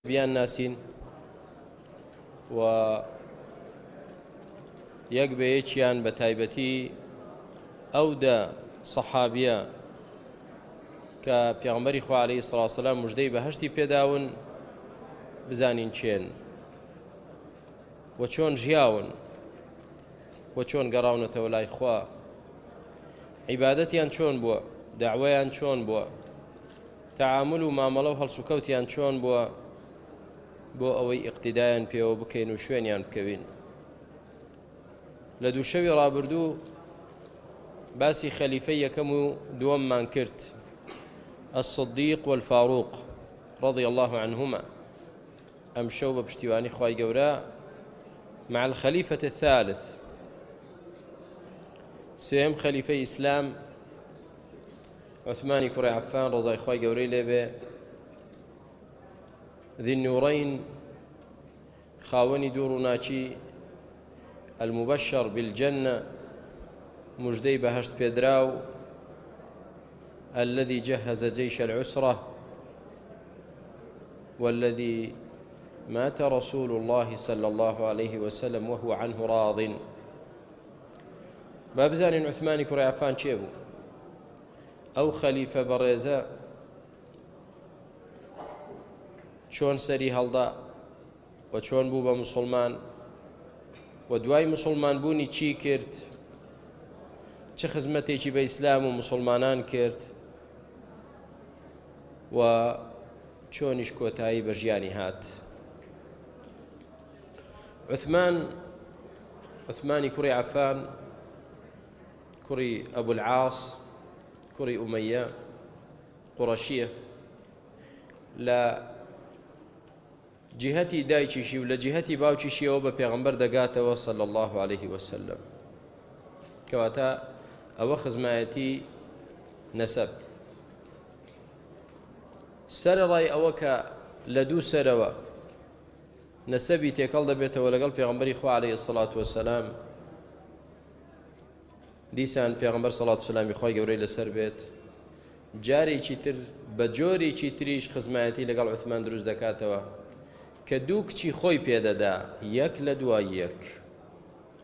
بیان ناسین و یەک بە یەکیان بە تایبەتی ئەو دە سەحابیە کە پێغەمبەری خوا عەلەیهی سەڵاتو وسەلام موژدەی بەهەشتی پێداون بزانین چێن و چۆن ژیاون و چۆن گەڕاونەتەوە لای خوا، عیبادەتیان چۆن بووە، داعوەیان چۆن بووە، تەعامل و مامەڵە و هەڵسوکەوتیان چۆن بووە بۆ ئەوەی ئیقتیدایان پێوە بکەین و شوێنیان بکەوین. لە دوو شەوی ڕابردوو باسی خەلیفەی یەکەم و دووەممان کرد، الصدیق والفاروق رضی الله عنهما. ئەم شەو بە پشتیوانی خوای گەورە مع الخەلیفة الثالث، سێم خەلیفەی ئیسلام عوثمانی کوڕی عەفان ڕەزای خوای گەورەی لێبێ، ذی النورین، خاوەنی دوو ڕووناچی، المبشر بالجنة، مژدەی بەهەشت پێدراو، الذي جهز جيش العسرة والذي مات رسول الله صلى الله عليه وسلم وهو عنه راض. با بزانین عوثمانی کوڕی عەفان چێ بوو؟ ئەو خەلیفە بەڕێزە چۆن سەری هەڵدا و چۆن بوو بە موسڵمان و دوای موسڵمان بوونی چی کرد، چه خزمەتێکی بە ئیسلام و موسڵمانان کرد و چۆنیش کۆتایی بە ژیانی هات. عوثمانی کوڕی عەفان کوڕی ئەبول عاس کوڕی ئومەیە قوڕەشیە، لە جیهەتی دایکیشی و لە جیهەتی باوکیشیەوە بە پێغەمبەر دەگاتەوە صلی الله عليه وسلم، کەواتە ئەوە خزمایەتی نەسەب. سەرەڕای ئەوە کە لە دوو سەرەوە نەسەبی تێکەڵ دەبێتەوە لەگەڵ پێغەمبەری خوا عەلەیهی سەڵاتو وەسەلام، دیسان پێغەمبەر سەڵاتو وسەلامی خوای گەورەی لەسەر بێت، جارێکی تر بە جۆرێکی تریش خزمایەتی لەگەڵ عوثمان دروست دەکاتەوە کە دوو کچی خۆی پێدەدا، یەک لە دوای یەک،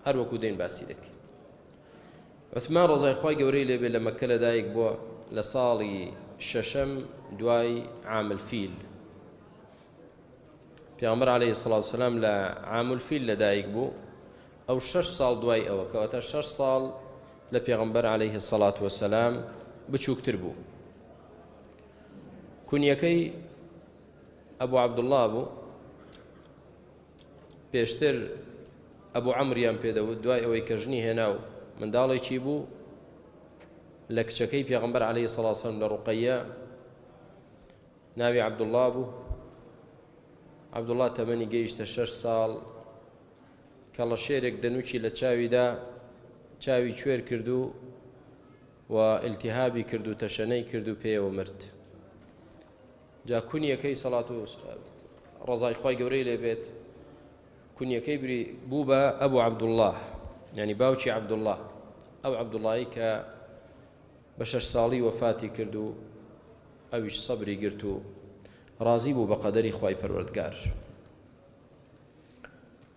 هەر وەکو دێن باسی دەکەین. عوثمان ڕەزای خوای گەورەی لێبێ لە مەککە لەدایک بووە لە ساڵی شەشەم دوای عام الفیل. پێغەمبەر عەلەیهی سەڵاتو وسەلام لە عام الفیل لەدایک بوو، ئەو 6 ساڵ دوای ئەوە، کەواتە 6 ساڵ لە پێغەمبەر عەلەیهی سەڵاتو وسەلام بچووکتر بوو. کونیەکەی ئەبوو عەبدوڵڵا بوو، پێشتر ئەبوو عەمریان پێدەوت، دوای ئەوەی کە ژنی هێنا و منداڵێکی بوو لە کچەکەی پێغەمبەر عەلەیهی سەڵاتو وسەلام لە ڕوقەیە، ناوی عەبدوڵڵا بوو. عەبدوڵڵا تەمەنی گەیشتە 6 ساڵ، کەڵە شێرێک دەنووکی لە چاویدا، چاوی کوێر کردو و ئیلتیهابی کرد و تەشەنەی کرد و پێیەوە مرد. جا کونیەکەی سەڵاتو ڕەزای خوای گەورەی لێبێت کونیەکەی بوو بە ئەبوو عەبدوڵڵا، یعنی باوکی عەبدوڵڵا، ئەو عەبدوڵڵایی کە بە 6 ساڵی وەفاتی کرد و ئەویش سەبری گرت و ڕازی بوو بە قەدەری خوای پەروەردگار.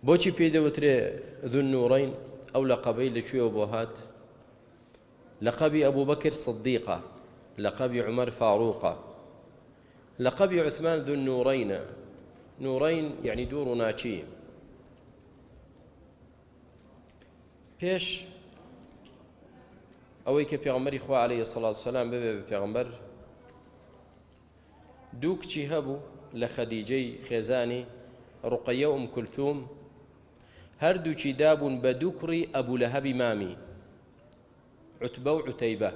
بۆچی پێی دەوترێ ذو النورین؟ ئەو لەقەبەی لەکوێوە بۆ هات؟ لەقەبی ئەبوو بەکر صدیقە، لەقەبی عومەر فاروقە، لەقەبی عوثمان ذو النورینە. نورین یعنی دوو ڕووناچی. پێش ئەوەی کە پێغەمبەری خوا عەلەیهی سەڵاتو وسەلام ببێ بە پێغەمبەر، دوو کچی هەبوو لە خەدیجەی خێزانی، ڕوقەیە و ئوم کولثوم، هەردووچی دابوون بە دوو کوڕی ئەبوو لەهەبی مامی، عوتبە و عوتەیبە.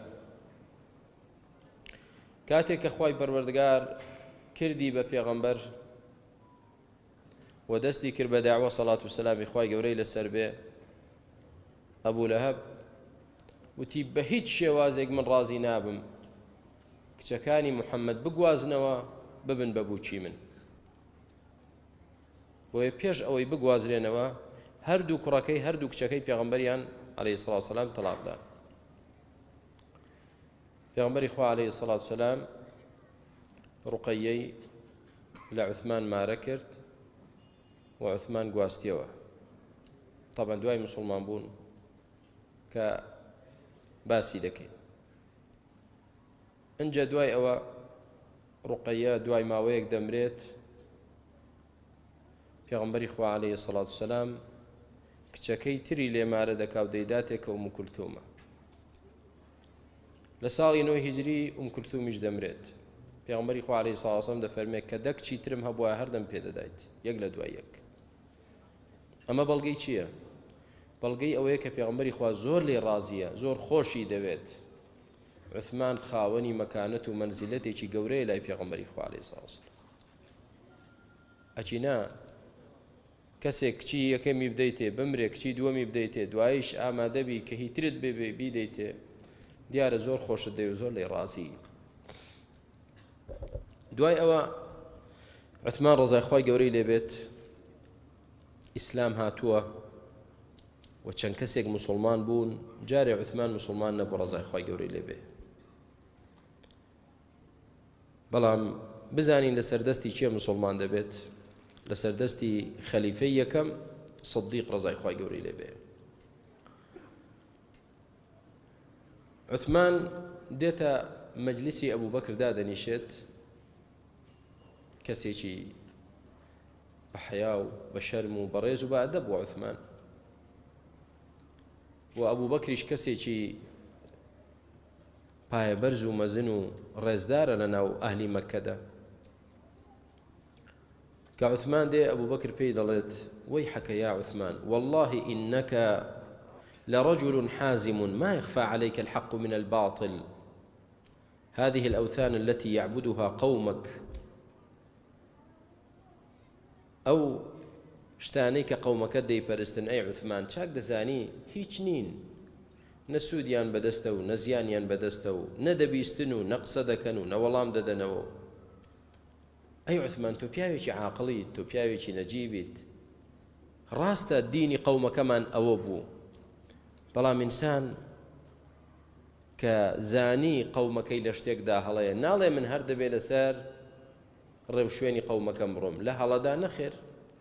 کاتێک کە خوای پەروەردگار کردی بە پێغەمبەر و دەستی کرد بە داعوە سەڵاتو وسەلامی خوای گەورەی لەسەر بێ، ئەبوو لەهەب وتی بە هیچ شێوازێک من ڕازی نابم کچەکانی محەممەد بگوازنەوە ببن بە بووکی من. بۆیە پێش ئەوەی بگوازرێنەوە هەردوو کوڕەکەی هەردوو کچەکەی پێغەمبەریان عەلەیهی سەڵاتو وسەلام تەلاقدا. پێغەمبەری خوا عەلەیهی سەڵاتو وسەلام ڕوقەیەی لە عوثمان مارە کرد و عوثمان گواستیەوە. طبعا دوای مسلمان بوون کە باسی دەکەین. ئەنجا دوای ئەوە ڕوقەیە دوای ماوەیەک دەمرێت، پێغەمبەری خوا عەلەیهی سەڵات وسەلام کچەکەی تری لێمارە دەکا و دەیداتێکە ئوم کولتومە. لە ساڵی 9 هیجری ئوم کولتومیش دەمرێت. پێغەمبەری خوا عەلەیهی سەڵات وسەلام دەفەرمێت کە 10 کچی ترم هەبووە هەردەم پێدەدایت، یەک لە دوای یەک. ئەمە بەڵگەی چییە؟ بەڵگەی ئەوەیە کە پێغەمبەری خوا زۆر لێ ڕازیە، زۆر خۆشی دەوێت. عوثمان خاوەنی مەکانەت و مەنزیلەتێکی گەورەیە لای پێغەمبەری خوا عەلەیهی سەڵات وسەلام. ئەچینا کەسێک کچی یەکەمی بدەیتێ بمرێ، کچی دووەمی بدەیتێ، دواییش ئامادەبی کە هیترت بێ بیدەیتێ، دیارە زۆر خۆشت دەوێ و زۆر لێ ڕازی. دوای ئەوە عوثمان ڕەزای خوای گەورەی لێبێت ئیسلام هاتووە و چەند کەسێک موسڵمان بوون. جارێ عوثمان موسڵمان نەبوو ڕەزای خوای گەورەی لێبێ. بەڵام بزانین لە سەردەستی چیە موسڵمان دەبێت؟ لە سەردەستی خەلیفەی یەکەم سدیق ڕەزای خوای گەورەی لێبێ. عوثمان دێتە مەجلیسی ئەبوو بەکر دادەنیشێت، کەسێکی بە حیا و بە شەرم و بەڕێز و بە ئەدەب بوو عوثمان. و ئەبوو بەکریش کەسێکی پایەبەرز و مەزن و ڕێزدارە لە ناو ئەهلی مەککەدا. کە عوثمان دێ ئەبوو بەکر پێی دەڵێت وەیحەکە یا عوثمان والله إنك لرجل حازم ما يخفى عليك الحق من الباطل هذه الأوثان التي يعبدها قومك ئەو شتانەی کە قەومەکەت دەیپەرستن ئەی عوثمان چاک دەزانی هیچ نین، نە سوودیان بەدەستە و نە زیانیان بەدەستە و نەدەبیستن و نەقسە دەکەن و نەوەڵام دەدەنەوە. ئەی عوثمان تۆ پیاوێکی عاقڵیت، تۆ پیاوێکی نەجیبیت. ڕاستە دینی قەومەکەمان ئەوە بوو، بەڵام ئینسان کە زانی قەومەکەی لە شتێکدا هەڵەیە ناڵێ من هەر دەبێ لەسەر ڕێو شوێنی قەومەکەم بڕۆم، لە هەڵەدا نەخێر.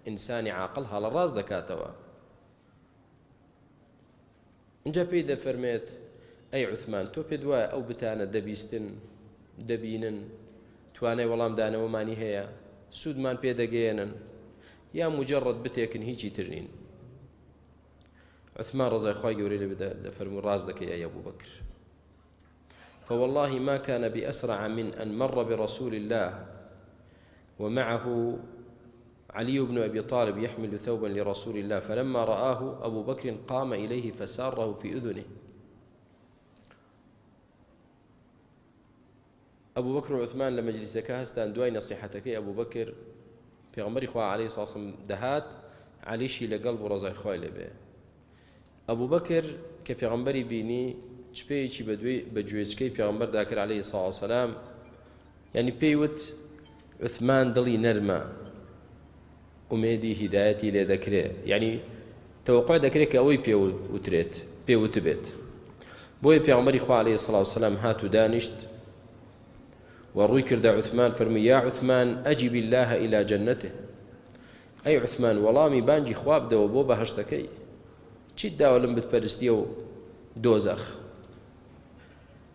ئینسانی عاقڵ هەڵە ڕاست دەکاتەوە. اینجا پێی دەفەرمێت ئەی عوثمان تۆ پێت وایە ئەو بتانە دەبیستن دەبینن توانای وەڵام دانەوەمانی هەیە، سوودمان پێدەگەێنن، یا مجرد بتێکن هیچی تر نین؟ عوثمان ڕەزای خوای گەورەی لێ بدە دەفەرموو ڕاست دەکەی ئەی ئەبوو بەکر. فوالله ما كان بأسرع من أن مر برسول الله ومعه علي بن أبي طالب يحمل ثوبا لرسول الله فلما رآه أبو بكر قام إليه فساره في أذنه. أبو بكر وعثمان لما جلسك هستان دوای نصيحتك أبو بكر پێغەمبەری خوا عليه الصلاة والسلام دهات علیشی لە قەڵب و ڕەزای خوای لێبێ. ئەبوو بەکر کە پێغەمبەری بینی چپەیەکی بە گوێچکەی پێغەمبەر داکرد عليه الصلاة والسلام، یعنی پێی وت عوثمان دڵی نەرمە، ئومێدی هیدایەتی لێ دەکرێت، یعنی تەوەقع دەکرێت کە ئەوەی پێوت بێت. بۆیە پێغەمبەری خوا عليه الصلاة والسلام هات و دانیشت وڕووی کردە عوثمان فەرمووی یا عوثمان ئەجیب الله إلى جنته. ئەی عوثمان وەڵامی بانگی خوا بدەوە بۆ بەهەشتەکەی، چیت داوە لەم بتپەرستیە و دۆزەخ.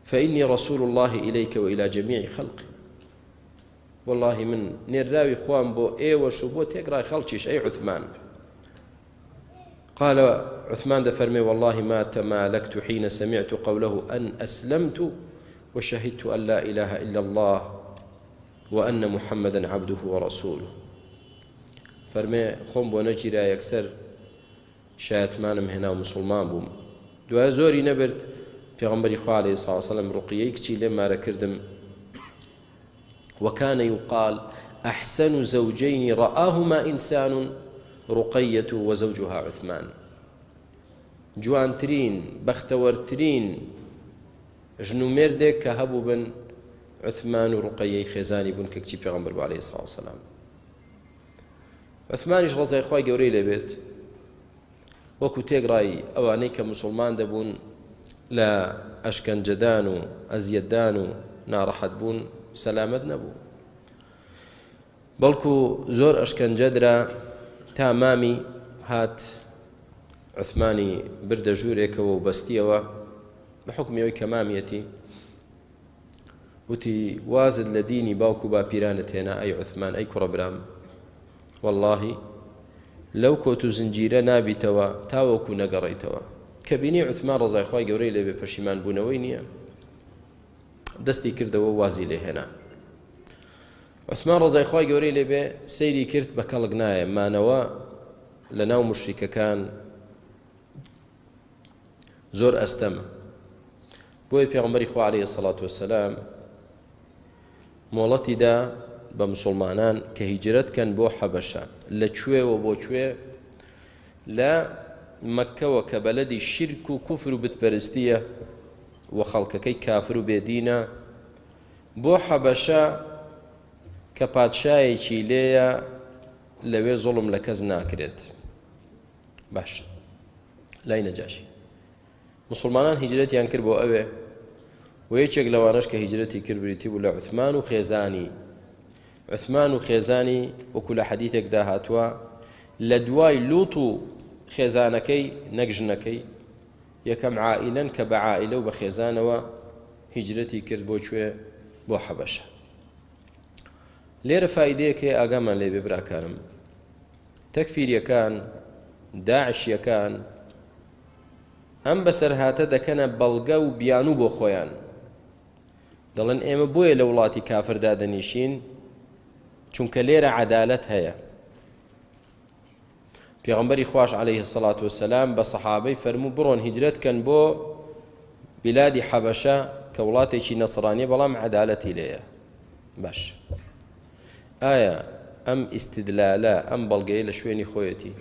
فإني رسول الله إليك وإلى جميع خلقه. والله من نێراوی خوام بۆ ئێوەش و بۆ تێکڕای خەڵکیش ئەی عوثمان. قال عثمان دەفەرمێ والله ما تمالكت حين سمعت قوله أن أسلمت وشهدت أن لا إله إلا الله وأن محمدا عبده ورسوله. فەرمێ خۆم بۆ نەگیرا یەکسەر شایەتمانم هێنا و مسڵمان بووم. دوای زۆری نەبرد پێغەمبەری خوا عەلەیهی سەڵاتو وسەلام ڕوقیەی کچی لێم مارە کردم. وكان يقال أحسن زوجين رآهما إنسان رقية وزوجها عثمان. جوانترين بختورترين ژن و مێردێک کە هەبوو بن عوثمان و ڕوقەیەی خێزانی بوون کە کچی پێغەمبەر بوو عەلەیهی سەڵاتو وسەلام. عوثمانیش ڕەزای خوای گەورەی لێبێت وەکو تێگڕای ئەوانەی کە موسڵمان دەبوون لە ئەشکەنجەدان و ئەزیەتدان و ناڕەحەت بوون سەلامەت نەبوو. بەڵکو زۆر ئەشکەنجەدرا تا مامی هات عوثمانی بردە ژوورێکەوە و بەستیەوە بە حکمەوەی کە مامیەتی وتی وازت لە دینی باوکو باپیرانت هێنا ئەی عوثمان ئەی کوڕە برام واللهی لەو کۆت و زنجیرە نابیتەوە تاوەکو نەگەڕیتەوە کە بینی عوثمان ڕەزای خوای گەورەی لێبێ پەشیمان بوونەوەی نییە دەستی کردەوە وازی لێ هێنا عوثمان ڕەزای خوای گەورەی لێبێ سەیری کرد بە کەڵک نایە مانەوە لە ناو مشریکەکان زۆر ئەستەمە بۆیە پێغەمبەری خوا عەلەیهی سەڵات وەسەلام مۆڵەتی دا بە مسلمانان کە هیجرەت کەن بۆ حەبەشە لە کوێوە بۆ کوێ لە مەککەوە کە بەلەدی شرک و کوفر و بتپەرستیە و خەڵکەکەی کافر و بێدینە بۆ حەبەشە کە پادشایەکی لێیە لەوێ زوڵم لە کەس ناکرێت باش لای نەجاشی مسلمانان هیجرەتیان کرد بۆ ئەوێ و یەکێک لەوانەش کە هیجرەتی کرد بریتی بوو لە عوثمان و خێزانی عوثمان و خێزانی وەکو لە حەدیثێکدا هاتووە لە دوای لووط و خێزانەکەی نەک ژنەکەی یەکەم عائیلەن کە بە عائیلە و بە خێزانەوە هیجرەتی کرد بۆ کوێ بۆ حەبەشە لێرە فایدەیەکێ ئاگامان لێ بێ براکانم تەکفیریەکان داعشیەکان ئەم بەسەرهاتە دەکەنە بەڵگە و بیانوو بۆ خۆیان دەڵێن ئێمە بۆیە لە وڵاتی کافردا دەنیشین چونکە لێرە عەدالەت هەیە پێغەمبەری خوش عەلەیهی سەڵات وەسەلام بە سەحابەی فەرموو بڕۆن هیجرەتکەن بۆ بلادی حەبەشە کە وڵاتێکی نەسڕانیە بەڵام عەدالەتی لێیە باش ئایا ئەم ئیستیدلالە ئەم بەڵگەیە لە شوێنی خۆیەتی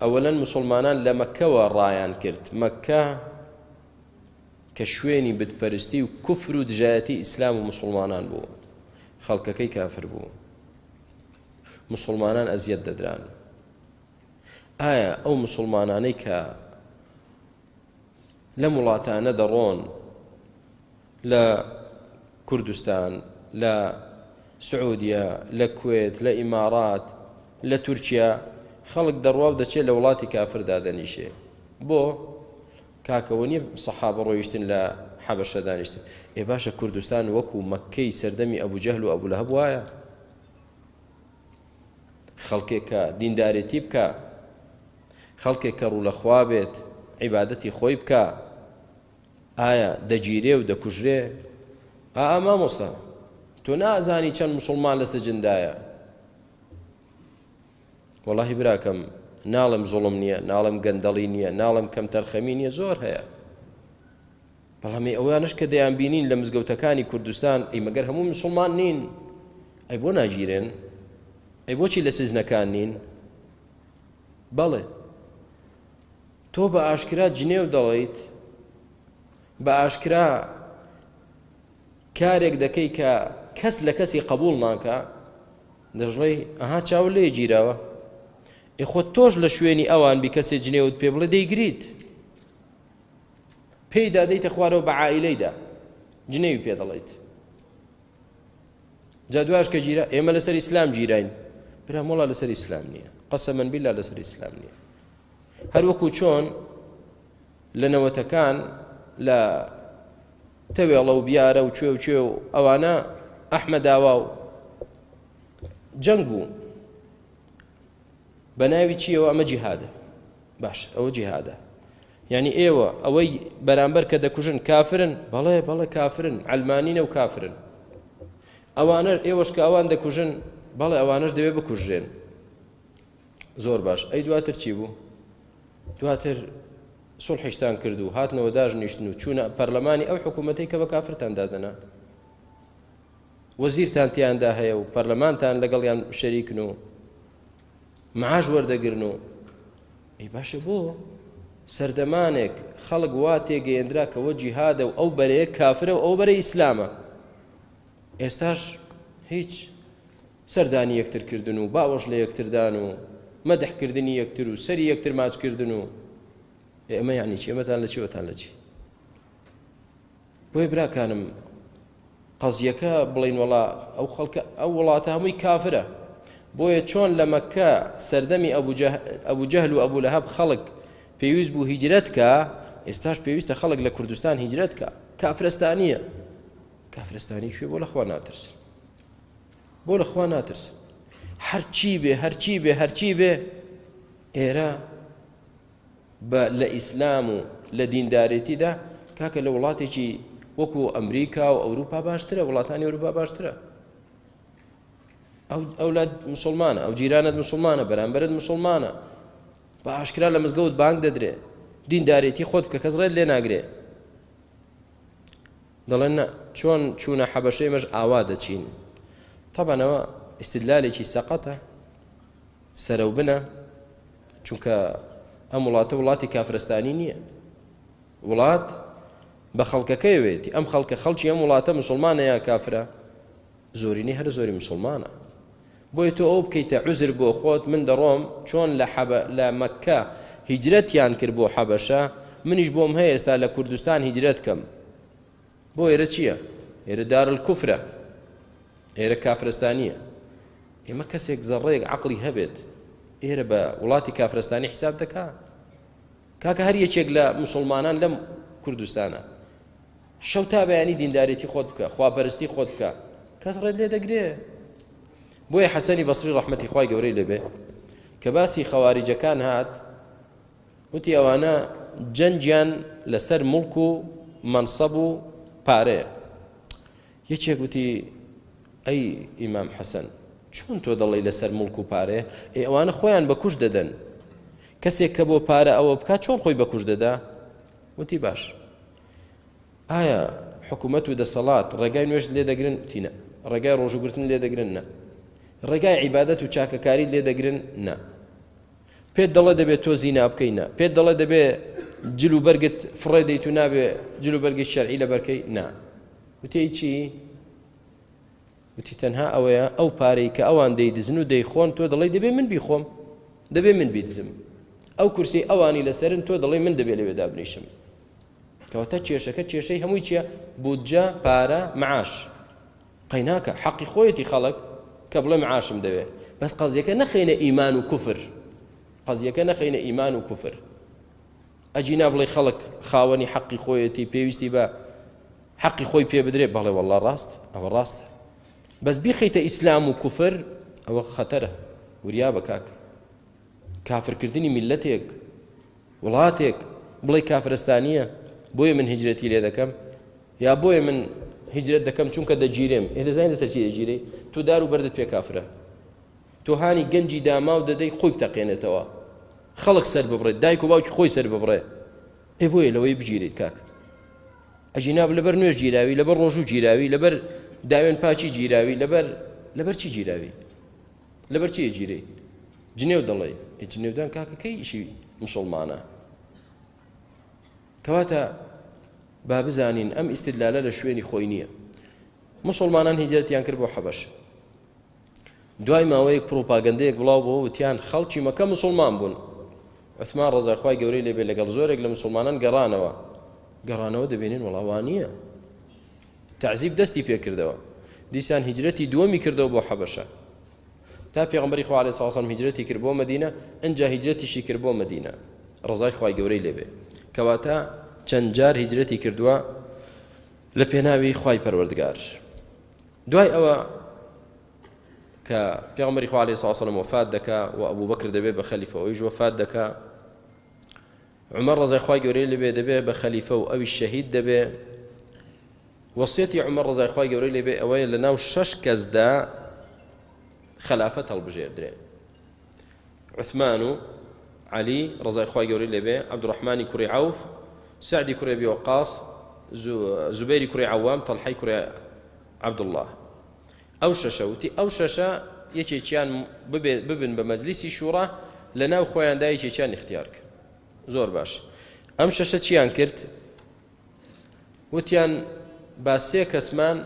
ئەوەلەن مسلمانان لە مەککەوە ڕایان کرد مەککە کە شوێنی بتپەرستی و کوفر و دژایەتی ئیسلام و مسلمانان بوو خەڵکەکەی کافر بوو مسلمانان ئەزیەت دەدران ئایا ئەو مسلمانانەی کە لەم وڵاتانە دەڕۆن لە کوردستان لە سعودیە لە کوێت لە ئیمارات لە تورکیا خەڵک دەڕوا و دەچێت لە وڵاتی کافردا دەنیشێ بۆ کاکەوە نییە سەحابە ڕۆیشتن لە حەبەشە دانیشتن ئێ باشە کوردستان وەکو مەککەی سەردەمی ئەبوو جەهل و ئەبوو لەهەب وایە خەڵکێک کە دیندارێتی بکە خەڵکێک کە ڕوو لەخوا بێت عیبادەتی خۆی بکە ئایا دەگیرێ و دەکوژرێ مامۆستا تۆ نازانی چەند مسلمان لە سجندایە وەڵاهی براکەم ناڵم زوڵم نییە ناڵم گەندەڵی نییە ناڵم کەم تەرخەمی نییە زۆر هەیە بەڵام ئەوانش کە دەیان بینین لە مزگەوتەکانی کوردستان ئەی مەگەر هەموو مسلمان نین ئەی بۆ ناگیرێن ئەی بۆچی لە سزنەکان نین بەڵێ تۆ بە ئاشکرا جنێو دەڵێیت بە ئاشکرا کارێک دەکەی کە کەس لە کەسی قبول ناکە دەژڵێ ئەها چاو لێ گیراوە خۆ تۆش لە شوێنی ئەوان بی کەسێ جنێوت پێ بڵێ دەیگریت پێی دادەیتە خوارەوە بە عائیلەیدا جنێوی پێ دەڵێیت جا دوایش کە گیرا ئێمە لەسەر ئیسلام گیراین برا مۆڵا لەسەر ئیسلام نییە قەسەمەن بیللا لەسەر ئیسلام نییە هەروەکو چۆن لە نەوەتەکان لە تەوێڵە و بیارە و کوێ و ئەوانە ئەحمەداوا و جەنگ بوو بە ناوی چیەوە ئەمە جیهادە باش ئەوە جیهادە یعنی ئێوە ئەوەی بەرامبەر کە دەکوژن کافرن بەڵێ کافرن علمانینە و کافرن ئەوانە ئێوەش کە ئەوان دەکوژن بەڵێ ئەوانەش دەوێت بکوژرێن زۆر باش ئەی دواتر چی بوو دواتر سوڵحیشتان کرد و هاتنەوە داژنیشتن و چوونە پەرلەمانی ئەو حکوومەتەی کە بە کافرتان دادەنا وەزیرتان تیاندا هەیە و پەرلەمانتان لەگەڵیان شەریکن و معاش وەردەگرن و ئەی باشە بۆ سەردەمانێک خەڵک وا تێگەیەندرا کەوە جیهادە و ئەو بەرەیە کافرە و ئەو بەرە ئیسلامە ئێستاش هیچ سەردانی یەکترکردن و باوەش لە یەکتردان و مەدەحکردنی یەکتر و سەری یەکتر ماچکردن و ئێمە یعنی چی ئێمەتان لە چیوەتان لە چی بۆیە براکانم قەزیەکە بڵین وەڵا ئەو خەڵکە ئەو وڵاتە هەمووی کافرە بۆیە چۆن لە مەککە سەردەمی ئەبوو جەهل و ئەبوو لەهەب خەڵک پێویست بوو هیجرەت کە ئێستاش پێویستە خەڵک لە کوردستان هیجرەت کە کافرستانیە کافرستانی کوێ بۆ لەخوا ناترسن بۆ لەخوا ناترسن هەرچی بێ ئێرە لە ئیسلام و لە دیندارێتیدا کاکە لە وڵاتێکی وەکو ئەمریکا و ئەوروپا باشترە وڵاتانی ئەوروپا باشترە ئەولاد مسلمانە ئەو جیرانت مسلمانە بەرامبەرت مسلمانە بە ئاشکرا لە مزگەوت بانگ دەدرێ دیندارێتی خۆت بکە کەس ڕێت لێ ناگرێ دەڵێن چۆن چوونە حەبەشەی مەش ئاوا دەچین تەبەنەوە ئیستیدلالێکی سەقەتە سەرەو بنە چونکە ئەم وڵاتە وڵاتی کافرستانی نییە وڵات بە خەڵکەکەیەوێتی ئەم خەڵکی ئەم وڵاتە مسلمانە یا کافرە زۆرینی هەر زۆری مسلمانە بۆیە تۆ ئەو بکەیتە عوزر بۆ خۆت من دەڕۆم چۆن لە مەککە هیجرەتیان کرد بۆ حەبەشە منیش بۆم هەیە ئێستا لە کوردستان هیجرەت کەم بۆ ئێرە چییە؟ ئێرە دارالکوفرە ئێرە کافرستانیە ئێمە کەسێک زەڕێک عەقڵی هەبێت ئێرە بە وڵاتی کافرستانی حساب دەکا کاکە هەر یەکێک لە مسلمانان لەم کوردستانە شەو تا بەیانی دیندارێتی خۆت بکە خواپەرستی خۆت بکە کەس ڕێت لێ دەگرێ بۆیە حەسەنی بەسری ڕەحمەتی خوای گەورەی لێبێ کە باسی خەواریجەکان هات وتی ئەوانە جەنجیان لەسەر موڵک و مەنسەب و پارەیە یەکێک وتی ئەی ئیمام حەسەن چۆن تۆ دەڵێی لەسەر موڵک و پارەیە ئەوانە خۆیان بەکوش دەدەن کەسێک کە بۆ پارە ئەوە بکات چۆن خۆی بەکوش دەدا وتی باش ئایا حکوومەت و دەسەڵات ڕێگای نوێژ لێ دەگرن تینە ڕێگای ڕۆژوگرتن لێ دەگرن نە ڕێگای عیبادەت و چاکەکاری لێ دەگرن نە پێت دەڵێ دەبێت تۆ زینا بکەی نە پێت دەڵێ دەبێت جل و بەرگت فڕێ دەیت و نابێ جل و بەرگی شەرعی لە بەرکەی نا وتی چی وتی تەنها ئەوەیە ئەو پارەی کە ئەوان دەیدزن و دەیخۆن تۆ دەڵێ دەبێ من بیخۆم دەبێ من بیدزم ئەو کورسی ئەوانی لەسەرن تۆ دەڵێ من دەبێ لەوێدا بنیشم کەواتە کێشەکە کێشەی هەمووی چییە بودجە پارە معاش قەیناکە حەقی خۆیەتی خەڵک کە بڵێ معاشم دەوێ بەس قەزیەکە نەخەینە ئیمان و کوفر قەزیەکە نەخەینە ئیمان و کوفر ئەجینا بڵێ خەڵک خاوەنی حەقی خۆیەتی پێویستی بە حەقی خۆی پێ بدرێ بەڵێ وەڵڵا ڕاست ئەوە ڕاستە بەس بیخەیتە ئیسلام و کوفر ئەوە خەتەرە وریا بە کاک کافرکردنی میلەتێک وڵاتێک بڵێ کافرستانیە بۆیە من هیجرەتی لێ دەکەم یا بۆیە من هیجرەت دەکەم چونکە دەگیرێم دەزانین لەسەر چی دەگیرەی تۆ دار و بەردت پێ کافرە تۆ هانی گەنجی داما و دەدەی خۆی بتەقێنێتەوە خەڵک سەر ببڕێت دایک و باوکی خۆی سەر ببڕێ بۆیە لەوەی بگیرێت کاک ئەجیناب لەبەر نوێژ گیراوی لەبەر ڕۆژوو گیراوی لەبەر داوێن پاچی گیراوی لەبەر چی گیراوی لەبەر چی گیرەی جنێو دەڵێ جنێودان کاکەکەی ئیشی مسلمانە کەواتە با بزانین ئەم ئیستیدلالە لە شوێنی خۆی نییە مسلمانان هیجرەتیان کرد بۆ حەبەش دوای ماوەیەک پرۆپاگەندەیەک بڵاو بۆ وتیان خەڵکی مەکە مسلمان بوون عوتمان ڕەزای خوای گەورەی لێبێ لەگەڵ زۆرێک لە مسلمانان گەڕانەوە دەبینین وڵاوانیە تعزیب دەستی پێکردەوە دیسان هیجرەتی دووەمی کردەوە بۆ حەبەشە تا پێغەمبەری خوا عەلەیهی سەڵام هیجرەتی کرد بۆ مەدینە ئەنجا هیجرەتیشی کرد بۆ مەدینە ڕەزای خوای گەورەی لێبێ کەواتە چەند جار هیجرەتی کردووە لە پێناوی خوای پەروەردگار دوای ئەوە کە پێغەمبەری خوا عەلەیهی سەڵام وفات دەکا و ئەبوو بەکر دەبێ بە خەلیفەوەیش وفات دەکا عومەر ڕەزای خوای گەورەی لێبێ دەبێ بە خەلیفە و ئەویش شەهید دەبێ وەسیەتی عومەر ڕەزای خوای گەورەی لێبێ ئەوەیە لەناو 6 کەسدا خلافەت هەڵبژێردرێ عوثمان و علی ڕەزای خوای گەورەی لێبێ عەبدوڕەحمانی کوڕی عەوف سعدی کوڕی ئەبی وەقاص زوبەیری کوڕی عەوام تەڵحەی کوڕی عەبدوڵڵاه ئەو شەشە وتی ئەو شەشە یەکێکیان ببن بە مەجلیسی شوڕا لەناو خۆیاندا یەکێکیان اختیار کرد زۆر باش ئەم شەشە چیان کرد وتیان با 3 کەسمان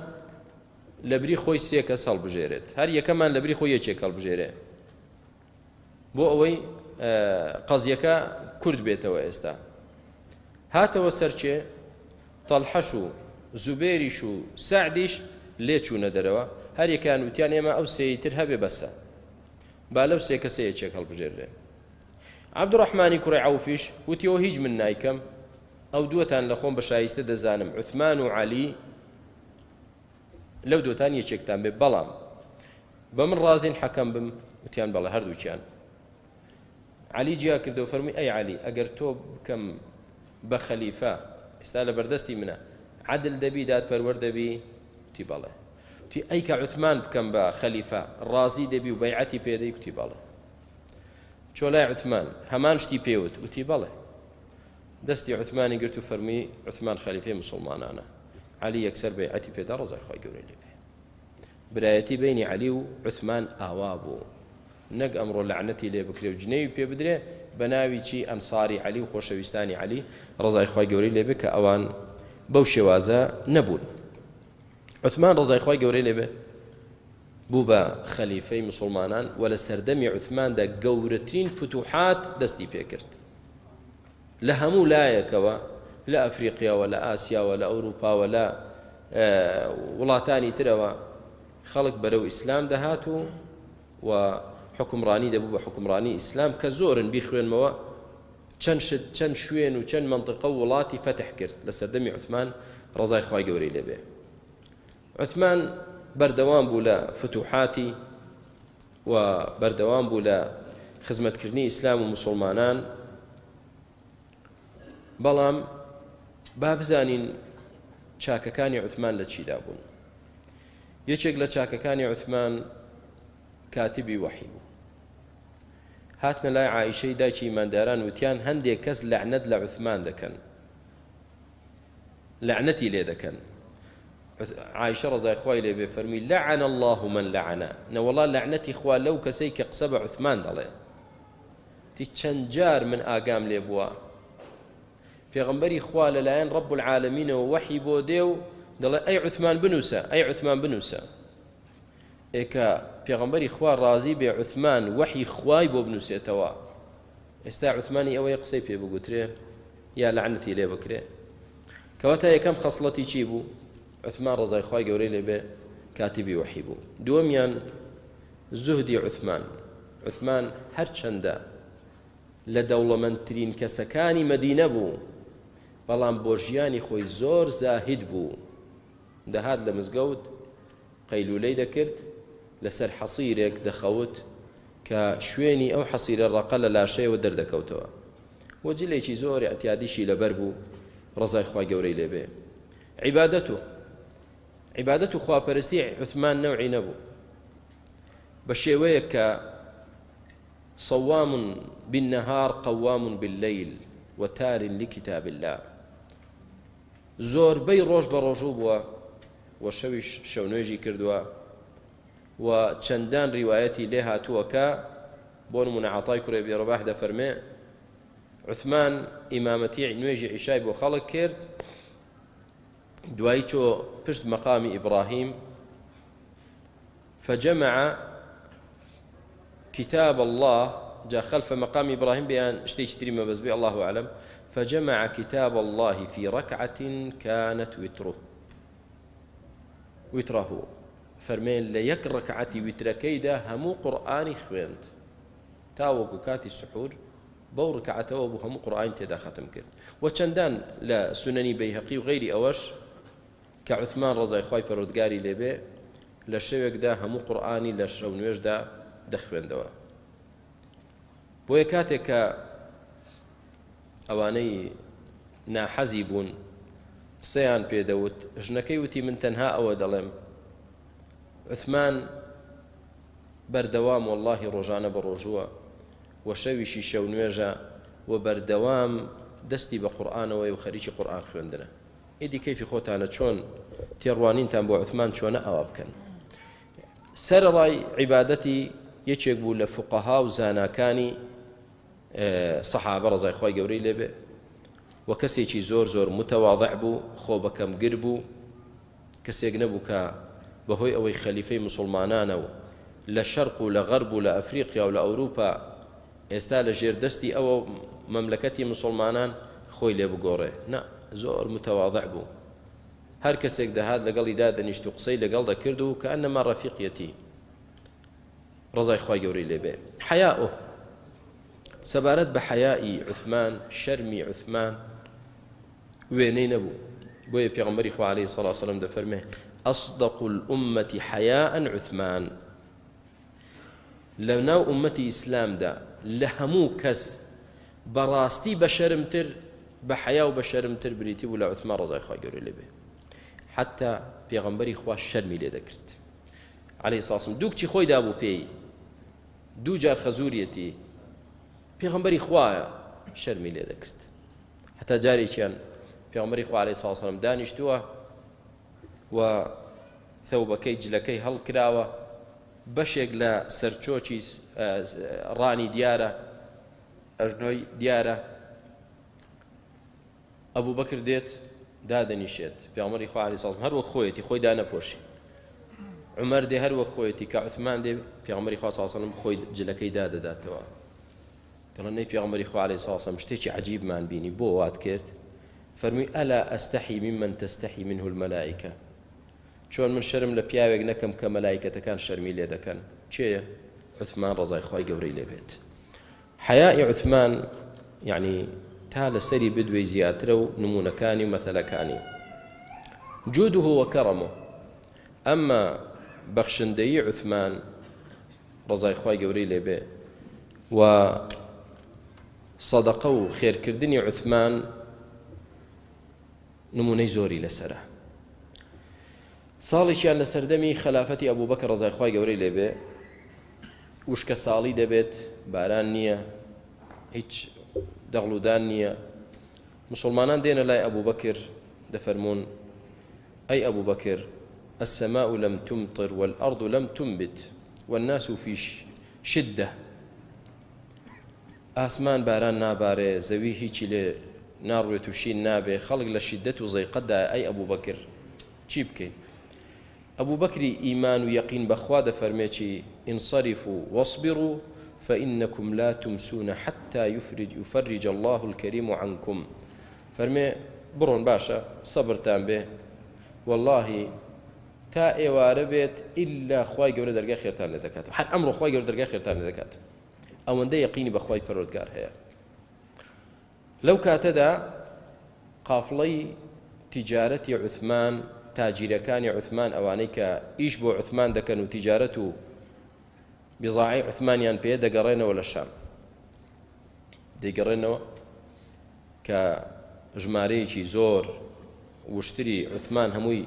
لەبری خۆی 3 کەس هەڵبژێرێت هەر یەکەمان لەبری خۆی یەکێک هەڵبژێرێ بۆ ئەوەی قەزیەکە کورد بێتەوە ئێستا هاتەوە سەرچێ تەڵحەش و زوبێریش و سەعدیش لێ چوونە دەرەوە هەر یەکان وتیان ئێمە ئەو سێی تر هەبێ بەسە با لەو سێ کەسە یەکێک هەڵبژێرێ عەبدوڕەحمانی کوڕی عەوفیش وتیەوە هیچ من نایکەم ئەو دووەتان لە خۆم بە شایستە دەزانم عوثمان و عەلی لەو دووتان یەکێکتان بێ بەڵام بە من ڕازین حەکەم بم وتیان بەڵێ هەردووکیان عەلی جیا کردەوە فەرمووی ئەی عەلی ئەگەر تۆ بکەم بە خەلیفە ئێستا لە بەردەستی منە عەدل دەبی دادپەروەر دەبی وتی بەڵێ وتی ئەی کە عوثمان بکەم بە خەلیفە ڕازی دەبی و بەیعەتی پێدەی وتی بەڵێ چۆ لای عوثمان هەمان شتی پێوت وتی بەڵێ دەستی عوثمانی گرت و فەرمی عوثمان خەلیفەی مسلمانانە عەلی یەکسەر بەیعەتی پێدا ڕزای خۆی گەورەی لێ بێ برایەتی بینی عەلی و عوثمان ئاوا بوو نەک ئەمڕۆ لەعنەتی لێ بکرێ و جنێوی پێ بدرێ بە ناوی چی ئەنساری عەلی و خۆشەویستانی عەلی ڕزای خۆی گەورەی لێ بێ کە ئەوان بەو شێوازە نەبوون عوثمان ڕزای خۆی گەورەی لێ بێ بوو بە خەلیفەی مسلمانان و لە سەردەمی عوثماندا گەورەترین فتوحات دەستی پێکرد لە هەموو لایەکەوە لە ئەفریقیاوە لە ئاسیاوە لە ئەوروپاوە لە وڵاتانی ترەوە خەڵک بەرەو ئیسلام دەهات و حکمڕانی دەبوو بە حکمڕانی ئیسلام کە زۆرن بیخوێنمەوە چەند شوێن و چەند منطقە و وڵاتی فتح کرد لە سەردەمی عوثمان ڕزای خۆی گەورەی لێ بێ عوثمان بەردەوام بوو لە فتوحاتی و بەردەوام بوو لە خزمەتکردنی ئیسلام و مسلمانان بەڵام با بزانین چاکەکانی عوثمان لە چیدا بوون یەکێک لە چاکەکانی عوثمان کاتبی وحی بوو هاتنە لای عائیشەی دایکی ئیمانداران وتیان هەندێک کەس لەعنەت لە عوثمان دەکەن لەعنەتی لێ دەکەن عائیشە ڕزای خوای لێ بێ فەرمی لعن الله من لعنە نەوەڵا لەعنەتی خوا لەو کەسەی کە قسە بە عوثمان دەڵێ تی چەند جار من ئاگام لێ بووە پێغەمبەری خوا لەلایەن ڕەب العالەمینەوە وەحی بۆ دێ و دەڵێ ئەی عوثمان بنووسە ئەی عوثمان بنووسە ئێکە پێغەمبەری خوا ڕازی بێ عوثمان وەحی خوای بۆ بنووسێتەوە ئێستا عوثمانی ئەوەیە قسەی پێ بگوترێ یا لەعنەتی لێ بکرێ کەواتە یەکەم خەسڵەتی چی بوو عوثمان ڕزای خوای گەورەی لێ بێ کاتبی وەحی بوو دووەمیان زوهدی عوثمان هەرچەندە لە دەوڵەمەندترین کەسەکانی مەدینە بوو بەڵام بۆ ژیانی خۆی زۆر زاهید بوو دەهات لە مزگەوت قەیلولەی دەکرد لەسەر حەسیرێک دەخەوت کە شوێنی ئەو حەسیرە ڕەقە لە لاشەیەوە دەردەکەوتەوە وەجلێکی زۆر ئەتیادیشی لەبەر بوو ڕزای خوای گەورەی لێ بێ عیبادەت و خواپەرستی عوثمان نەوعی نەبوو بە شێوەیەک کە صوام بالنهار قوام بالليل وتار لكتاب الله زۆربەی ڕۆژ بە ڕۆژوو بووە و شەویش شەونێژی کردووە و چەندان ڕیوایەتی لێ هاتووە کە بۆ نمونە عەتای کوڕی ئەبی ڕەباح دەفەرمێ عوثمان ئیمامەتی نوێژی عیشای بۆ خەڵک کرد دوایی چۆ پشت مەقامی ئیبراهیم فجمع كتاب الله جاء خلف مقام إبراهيم بأن اشتيش تريمة بس بي الله أعلم فجمع كتاب الله في ركعة كانت وتره فرمين ليك ركعتي وتركيدا همو قرآني خوينت تاوكو كاتي السحور بو ركعته وبو همو قرآن تدا ختم كرت وچندان لا سنني بيهقي وغيري أوش كعثمان رضي خواي پرودگاري لبي لشوك دا همو قرآني لشرونوش دا دەخوێندەوە بۆیە کاتێک کە ئەوانەی ناحەزی بوون قسەیان پێدەوت ژنەکەی وتی من تەنها ئەوە دەڵێم عوثمان بەردەوام وەڵڵاهی ڕۆژانە بە ڕۆژووە و شەویشی شەو نوێژە و بەردەوام دەستی بە قورئانەوەی و خەریکی قورئان خوێندنە ئیدی کەیفی خۆتانە چۆن تێڕوانینتان بۆ عوثمان چۆنە ئەوە بکەن سەرەڕای عیبادەتی یەکێک بوو لە فوقەها و زاناکانی سەحابە ڕزای خۆی گەورەی لێبێ و کەسێکی زۆر زۆر متەواضع بوو خۆ بەکەمگر بوو کەسێک نەبوو کە بەهۆی ئەوەی خەلیفەی مسلمانانە و لە شەرق و لە غەرب و لە ئەفریقیا و لە ئەوروپا ئێستا لە ژێردەستی ئەوە مەملەکەتی مسلمانان خۆی لێ بگۆڕێ نا زۆر متەواضع بوو هەر کەسێک دەهات لەگەڵی دادەنیشت و قسەی لەگەڵ دەکرد و کە ئەنەما ڕەفیقیەتی ڕزای خی گەورەی لێبێ. حەیاء سەبارەت بە حەیائی عوثمان شەرمی عوثمان وێنەی نەبوو. بۆیە پێغەمبەری خوا عەلەیهی سەڵاتو وەسەلام دەفەرمێ ئەصدق الأمة حەیاء عوثمان. لە ناو ئومەتی ئیسلامدا لە هەموو کەس بەڕاستی بە شەرمتر بە حەیا و بە شەرمتر بریتی بوو لە عوثمان ڕزای خی گەورەی لێبێ. حتا پێغەمبەری خوا شەرمی لێ دەکرد عەلەیهی سەڵاتو وەسەلام. دوو کچی خۆی دابوو پێی، دوو جار خەزوریەتی، پێغەمبەری خوایە شەرمی لێ دەکرد. حتا جارێکیان پێغەمبەری خوا عەلەیهی سەڵاتو وەسەلام دانیشتووە و ثەوبەکەی جلەکەی هەڵکراوە، بەشێک لە سەرچۆکی ڕانی دیارە، ئەژنۆی دیارە. ئەبوو بەکر دێت دادەنیشێت، پێغەمبەری خوا عەلەیهی سەڵاتو وەسەلام هەر وەک خۆیەتی خۆی دانەپۆشی. عومەر دێ هەر وەک خۆیەتی کە عوثمان دێ پێغەمبەری خوا سەڵاتو وەسەلام خۆی جلەکەی دادەداتەوە. دەڵێن نەی پێغەمبەری خوا عەلەیهی سەڵاتو وەسەلام شتێکی عەجیبمان بینی، بۆ وات کرد؟ فەرمووی ئەلا ئەستەحی ممن تەستەحی منه المەلائکە. چۆن من شەرم لە پیاوێک نەکەم کە مەلایکەتەکان شەرمی لێ دەکەن. چێیە؟ عوثمان ڕزای خی گەورەی لێبێت. حەیائی عوثمان یعنی تا لەسەری بدوێی زیاترە و نمونەکانی و مەثەلەکانی. جوده وەکەڕەمه. ئەمما بەخشندەیی عوثمان ڕزای خی گەورەی لێبێ و سەدەقە و خێرکردنی عوثمان نمونەی زۆری لەسەرە. ساڵێکیان لە سەردەمی خەلافەتی ئەبوو بەکر ڕزای خی گەورەی لێبێ، وشکە ساڵی دەبێت، باران نییە، هیچ دەغڵودان نییە. مسلمانان دێنە لای ئەبوو بەکر دەفەرمونون ئەی ئەبوو بەکر السماء لم تمطر والأرض لم تنبت والناس في شدة. ئاسمان باران نابارێ، زەوی هیچی لێ ناڕوێت و شین نابێ، خەڵک لە شیدەت و زەیقەتدا. ئەی ئەبوو بەکر چی بکەین؟ ئەبوو بەکری ئیمان و یەقین بەخوا دەفەرمێکی انصرفوا واصبروا فإنكم لا تمسون حتى يفرج الله الكريم عنكم. فەرمێ بڕۆن باشە سەبرتان بێ، واللهی تا ئێوارە بێت ئیلا خوای گەورە دەرگای خێرتان لێ دەکاتەوە. هەر ئەمڕۆ خوای گەورە دەرگای خێرتان لێ دەکات. ئەوەندە یەقینی بەخوای پەروەردگار هەیە. لەو کاتەدا قافڵەی تیجارەتی عوثمان، تاجیرەکانی عوثمان، ئەوانەی کە ئیش بۆ عوثمان دەکەن و تیجارەت و بیزاعی عوثمانیان پێ دەگەڕێنەوە لە شام. دەیگەڕێنەوە کە ژمارەیەکی زۆر وشتری عوثمان هەمووی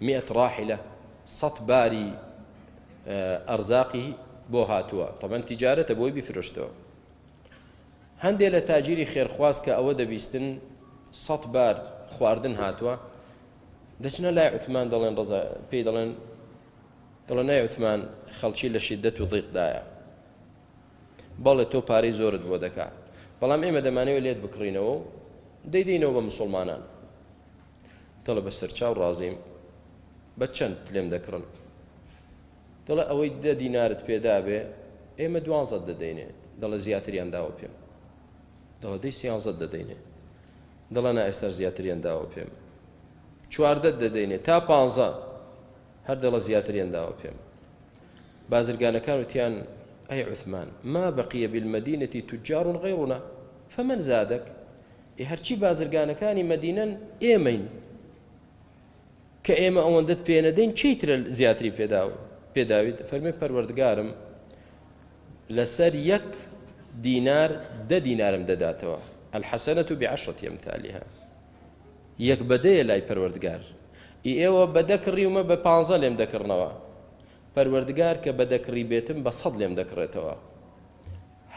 100 ڕاحلە 100 باری ئەرزاقی بۆ هاتووە. طبعا تیجارەتە بۆی بیفرۆشتەوە. هەندێک لە تاجیری خێرخواز کە ئەوە دەبیستن 100 بار خواردن هاتووە، دەچنە لای عوثمان دەڵێن ڕزا پێی دەڵێن نای عوثمان خەڵکی لە شیدەت و ضیقدایە، بەڵێ تۆ پارەی زۆرت بۆ دەکات، بەڵام ئێمە دەمانەوێت لێت بکڕینەوە و دەیدەینەوە بە مسلمانان. دەڵێ بە سەرچاو ڕازیم، بە چەند لێم دەکڕن؟ دەڵێ ئەوەی 10 دینارت پێدا بێ ئێمە 12 دەدەینێ. دەڵێ زیاتریان داوە پێم. دەڵێ دەی 13 دەدەینێ. دەڵێ نا ئێستا زیاتریان داوە پێم. 14 دەدەینێ تا 15. هەر دەڵە زیاتریان داوە پێم. بازرگانەکان وتیان ئەی عوثمان ما بەقیە بالمەدینەتی توجار غەیڕنا فمن زادك. هەرچی بازرگانەکانی مەدینەن ئێمەین کە ئێمە ئەوەندەت پێ نەدەین، چیترە زیاتری پێداویت؟ فەرمێ پەروەردگارم لەسەر 1 دینار 10 دینارم دەداتەوە. الحەسەنەة بعشرة أمثالها. 1 بەدەیە لای پەروەردگار. ئێوە بەدەکڕی ومە بە 15 لێم دەکڕنەوە. پەروەردگار کە بەدەکڕی بێتم بە 100 لێم دەکڕێتەوە.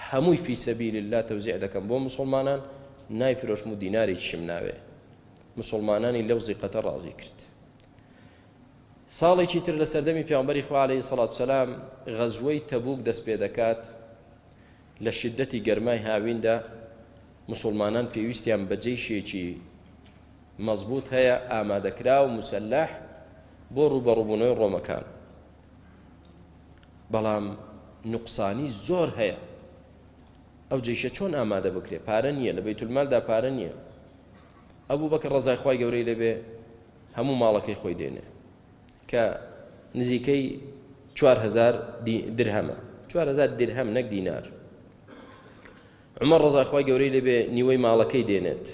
هەمووی فی سەبیل الله تەوزیع دەکەم بۆ مسلمانان، نایفرۆشم و دینارێکیشم ناوێ. مسلمانانی لەو زیقەتە ڕازی کرد. ساڵێکی تر لە سەردەمی پێغەمبەری خوا عەلەیهی سەڵاتو وسەلام غەزوەی تەبوک دەست پێ دەکات. لە شیدەتی گەرمای هاویندا مسلمانان پێویستیان بە جەیشێکی مەزبوط هەیە، ئامادەکرا و مسەلح بۆ ڕوبەڕووبوونەوەی ڕۆمەکان. بەڵام نوقسانی زۆر هەیە. ئەو جەیشە چۆن ئامادە بکرێ؟ پارە نییە، لە بەیتولمالدا پارە نییە. ئەبوو بەکر ڕەزای خوای گەورەی لێبێ هەموو ماڵەکەی خۆی دێنێ کە نزیکەی 4,000 درهەمە 4,000 درهەم نەک دینار عومەر ڕەزای خوای گەورەی لێبێ نیوەی ماڵەکەی دێنێت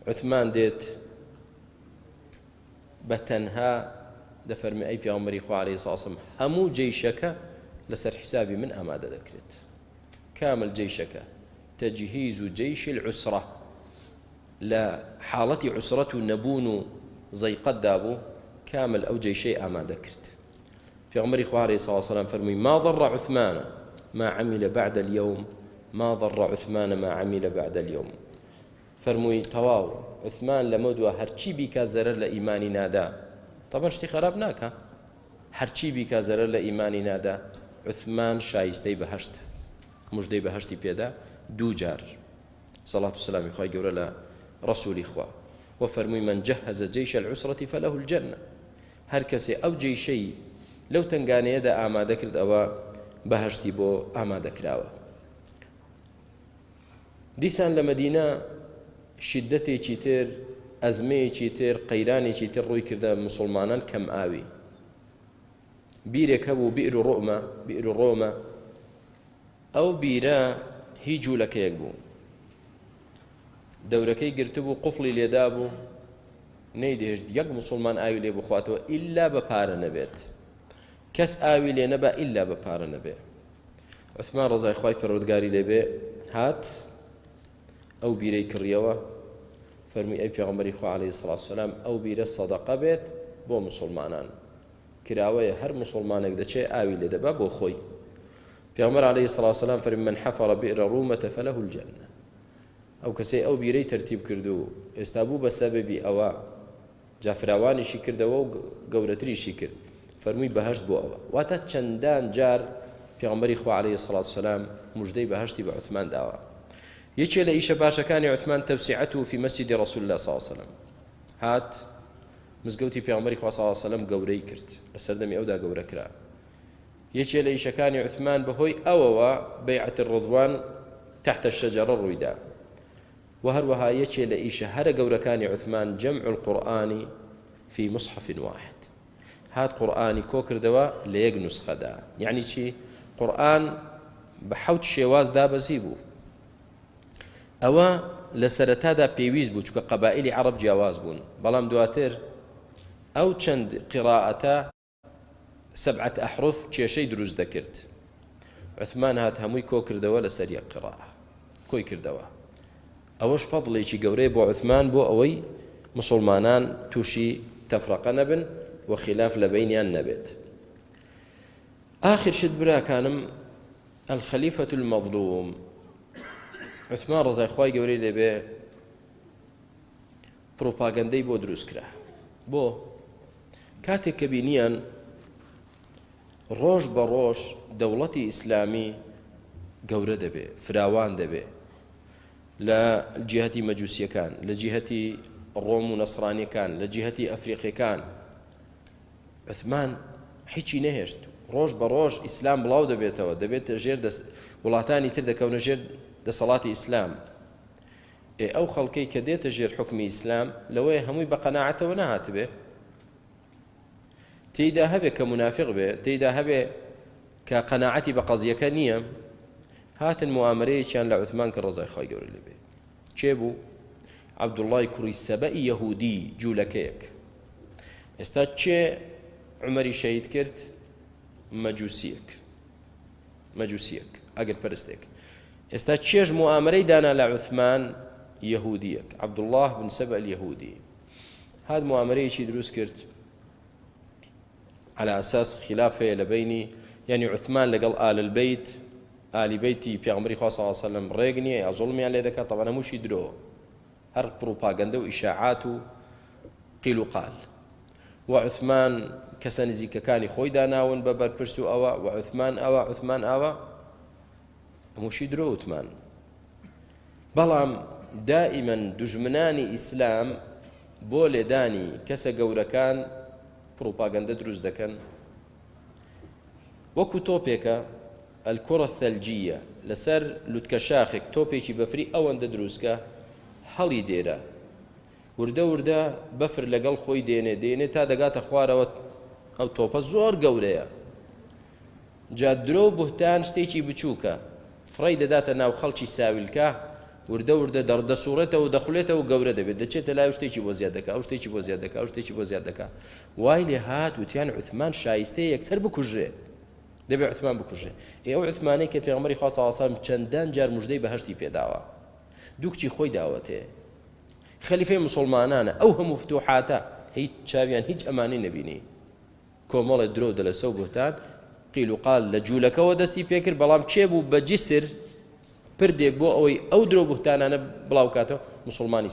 عوثمان دێت بە تەنها دەفەرمێ ئەی پێغەمبەری خوا عەلەیهی سڵاو وسەلام هەموو جەیشەکە لەسەر حیسابی من ئامادە دەکرێت كامل جيشك تجهيز جيش العسرة لا حالة عسرة نبون زي قد دابو كامل أو جيشي أما ذكرت في عمر عليه الصلاة والسلام فرمي ما ضر عثمان ما عمل بعد اليوم ما ضر عثمان ما عمل بعد اليوم فرمي تواو عثمان لمدوى هرچی بك زرر لإيماني نادا طبعا شتي خراب ناكا هرچی بك زرر لإيماني نادا عثمان شايستي بهشت مجدەی بەهەشتی پێدا دوو جار سەڵات و سەلامی خوای گەورە لە ڕەسوولی خوا وفەرمووی من جهز جيش العسرة فله الجنة هەر کەسێ ئەو جێیشەی لەو تنگانەیەدا ئامادە کرد ئەوە بەهەشتی بۆ ئامادەکراوە دیسان لە مەدینە شیدەتێکی تر ئەزمەیەکی تر قەیرانێکی تر ڕووی کردە مسلمانان کەم ئاوی بیرێک هەبوو بئر ڕۆمە ئەو بیرە هیچ جوولەکەیەک بوو دەورەکەی گرتبوو قوفڵی لێدا بوو نەیدێشت یەک مسلمان ئاوی لێ بخواتەوە ئیلا بە پارە نەبێت کەس ئاوی لێ نەبا ئیلا بە پارە نەبێ عوثمان ڕەزای خوای پەروەردگاری لێبێ هات ئەو بیرەی کڕیەوە فەرمووی ئەی پێغەمبەری خوا عەلەیهی سڵاو وسەلام ئەو بیرە سەدەقە بێت بۆ مسلمانان کراوەیە هەر مسلمانێک دەچێ ئاوی لێ دەبا بۆ خۆی پیامبر علیه الصلاة والسلام فرمی من حفر بئر رومة فله الجنة او کسی او بیری ترتیب کردو استابو بسببی او جافراوانیشی کرد و گورتریشی کرد فرمی بهشت بو او واتا چندان جار پیامبری خوا علیه الصلاة والسلام مجدی بهشتی به عثمان داوا یکی لایش باشکانی عثمان توسعته في مسجد رسول الله صلی الله علیه وسلم هات مزگوتی پیامبری خوا صلی الله علیه وسلم گوری کرد لسردمی او دا گوره کرا یەکێ لە ئیشەکانی عوثمان بەهۆی ئەوەوە بەیعەت الرضوان تحت الشجرة ڕوویدا و هەروەها یەکێ لە ئیشە هەرە گەورەکانی عوثمان جەمع القورآن في مصحف واحد هات قورآنی کۆ کردەوە لە یەک نوسخەدا یعنی چی قورآن بە حەوت شێواز دابەزی بوو ئەوە لە سەرەتادا پێویست بوو چونکە قەبائیلی عەرەب جیاواز بوون بەڵام دواتر ئەو چەند قراءەتە 7 أحرف کێشەی دروست دەکرد عوثمان هات هەمووی کۆ کردەوە لەسەر یەک قراءە کۆی کردەوە ئەوەش فەضڵێکی گەورەی بۆ عوثمان بۆ ئەوەی مسلمانان تووشی تەفرەقە نەبن و خلاف لە بەینیان نەبێت آخر شت براکانم الخەلیفەة المەظلوم عوثمان ڕەزای خوای گەورەی لێبێ پرۆپاگەندەی بۆ دروست کرا بۆ کاتێک کە بینیان ڕۆژ بە ڕۆژ دەوڵەتی ئیسلامی گەورە دەبێ فراوان دەبێ لە جیهەتی مەجوسیەکان لە جیهەتی ڕۆم و نەسڕانیەکان لە جیهەتی ئەفریقیەکان عوثمان هیچی نەهێشت ڕۆژ بە ڕۆژ ئیسلام بڵاو دەبێتەوە دەبێتە ژێر وڵاتانی تر دەکەونە ژێر دەسەڵاتی ئیسلام ئەو خەڵکەی کە دێتە ژێر حکمی ئیسلام لەوەی هەمووی بە قەناعەتەوە نەهاتبێ تێیدا هەبێ کە منافق بێ تێیدا هەبێ کە قەناعەتی بە قەزیەکە نییە هاتن موامەرەیەکیان لە عوثمان کە ڕەزای خوای گەورە لێبێ کێ بوو عەبدوڵڵای کوڕی سەبەئی یەهودی جوولەکەیەک ئێستا کێ عومەری شەهید کرد مەجوسیەک ئەگەر پەرستێک ئێستا چێژ موامەرەی دانا لە عوثمان یەهودیەک عەبدوڵڵاه بن سەبە اليەهودی هات موامەرەیەکی دروست کرد على أساس خلافه لبيني يعني عثمان لقال آل البيت آل بيتي في عمري صلى الله عليه وسلم ريغني ظلمي على ذاك طبعا مش يدرو هر بروباغندا وإشاعات قيل وقال وعثمان كسنزي كان خوي داناون ببر برسو أوا وعثمان أوا عثمان أوا مش يدرو عثمان بلام دائما دجمناني إسلام بولي داني كسا قوركان پروپاگەندە دروست دەکەن وەکو تۆپێکە الكرة الثلجية لەسەر لوتکە شاخێک تۆپێکی بەفری ئەوەندە دروستکە هەڵی دێرە وردە وردە بەفر لەگەڵ خۆی دێنێ تا دەگاتە خوارەوە ئەو تۆپە زۆر گەورەیە جا درۆ بوهتان شتێکی بچووکە فڕی دەداتە ناو خەڵکی ساویلکە وردە وردە دەسوڕێتەوە و دەخولێتەوە و گەورە دەبێت دەچێتە لای شتێکی بۆ زیاد دەکا ئەو شتێکی بۆ زیاد دەکا ئەو شتێکی بۆ زیاد دەکا وای لێ هات وتیان عوتمان شایستەیە یەکسەر بکوژرێ دەبێت عوتمان بکوژێ ئێوە عوتمانەی کە پێغەمبەری خوا صلی الله علیه و سلم چەندان جار موژدەی بەهەشتی پێداوە دوو کچی خۆی داوەتێ خەلیفەی موسڵمانانە ئەو هەموو فتوحاتە هیچ چاویان هیچ ئەمانەی نەبینی کۆمەڵێ درۆ دەلەسە و بوهتان قیل و قال لە جوولەکەەوە دەستی پێکرد بەڵام چێ بوو بە جسر پردێک بۆ ئەوەی ئەو درۆ بوهتانانە بڵاو کاتەوە مسلمانی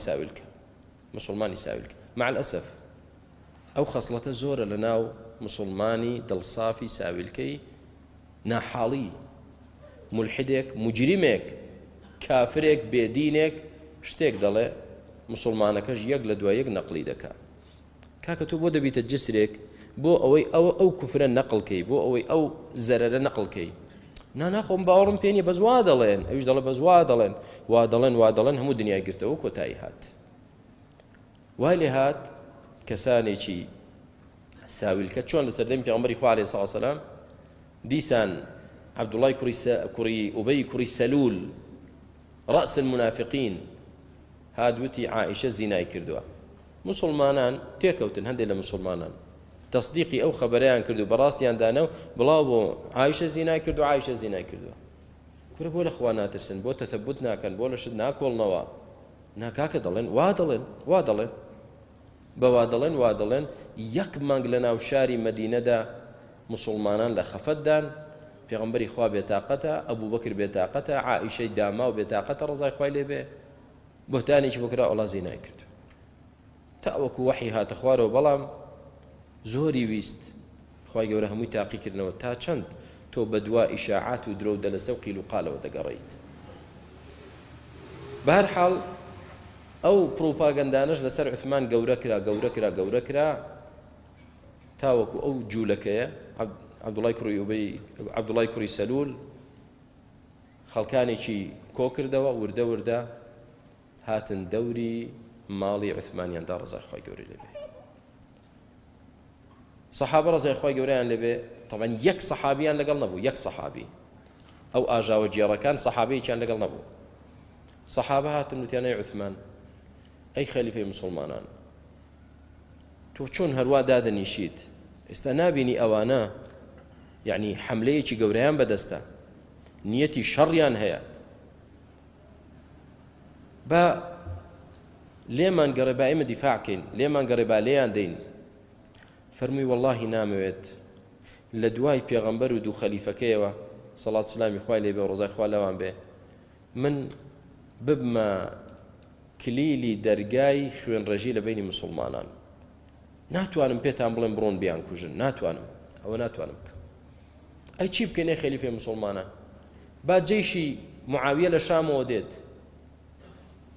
ساویلکە مع الأسف ئەو خەسڵەتە زۆرە لە ناو مسلمانی دڵسافی ساویلکەی ناحاڵی ملحدێک مجرمێک کافرێک بێدینێک شتێک دەڵێ مسلمانەکەش یەک لە دوای یەک نەقلی دەکات کاکە تۆ بۆ دەبیتە جسرێک بۆ ئەوەی ئەو کوفرە نەقڵکەی بۆ ئەوەی ئەو زەرەرە نەقڵکەی ناخۆم باوەڕم پێ نییە بەس وا دەڵێن ئەویش دەڵێ بەس وا دەڵێن هەموو دنیای گرتەوە کۆتایی هات وای لێ هات کەسانێکی ساویلکە چۆن لە سەردەمی پێغەمبەری خوا عەلەیهی سەڵاتو وەسەلام دیسان عەبدوڵای کوڕی ئوبەی کوڕی سەلول ڕەئس المنافقین هادوتی عائشە زینای کردووە مسلمانان تێکەوتن هەندێک لە مسلمانان تەصدیقی ئەو خەبەرەیان کردو بەڕاستیان دانەو بڵاو بۆ عائشە زینای کردووە کورە بۆ لە خوا ناترسن بۆ تەثەبوت ناکەن بۆ لە شت ناکۆڵنەوە ناکاکە دەڵێن وا دەڵێن یەک مانگ لە ناو شاری مەدینەدا مسلمانان لە خەفەتدان پێغەمبەری خوا بێتاقەتە ئەبوو بەکر بێتاقەتە عائشەی داما و بێتاقەتە ڕەزای خوای لێبێ بۆتانێکی بۆ کرا ئەڵا زینای کرد تاوەکو وەحی هاتە خوارەوە بەڵام زۆری ویست خوای گەورە هەمووی تاقی کردنەوە تا چەند تۆ بە دوا ئیشاعات و درۆ دەلەسە و قیل و قالەوە دەگەڕێیت بەهەرحاڵ ئەو پرۆپاگەندانەش لەسەر عوثمان گەورە کرا تاوەکو ئەو جوولەکەیە عەبدوڵای کوڕی سەلول خەڵکانێکی کۆ کردەوە وردە هاتن دەوری ماڵی عوثمانیاندا ڕەزای خوای گەورەی لێبێ سەحابە ڕەزای خوای گەورەیان لێبێ طبعاً یەک سەحابیان لەگەڵ نەبوو یەک سەحابی ئەو ئاژاوە جێڕەکان سەحابەیەکیان لەگەڵ نەبوو سەحابە هاتن وتیانەی عوثمان ئەی خەلیفەی مسلمانان تۆ چۆن هەروە دادەنیشیت ئێستا نابینی ئەوانە یعنی حەملەیەکی گەورەیان بەدەستە نیەتی شەڕیان هەیە با لێمان گەڕێ با ئێمە دیفاعکەین لێمان گەڕێ با لێیان دەین فەرمووی وەڵڵاهی نامەوێت لە دوای پێغەمبەر و دوو خەلیفەکەیەوە سەڵات سلامی خوای لێبێ و ڕۆزای خوا لەوان بێ من ببمە کلیلی دەرگای خوێنڕێژی لە بینی مسلمانان ناتوانم پێتان بڵێم بڕۆن بیان کوژن ناتوانم بکەم ئەی چی بکەینێ خەلیفەی مسلمانان با جەیشی معاویە لە شامەوە دێت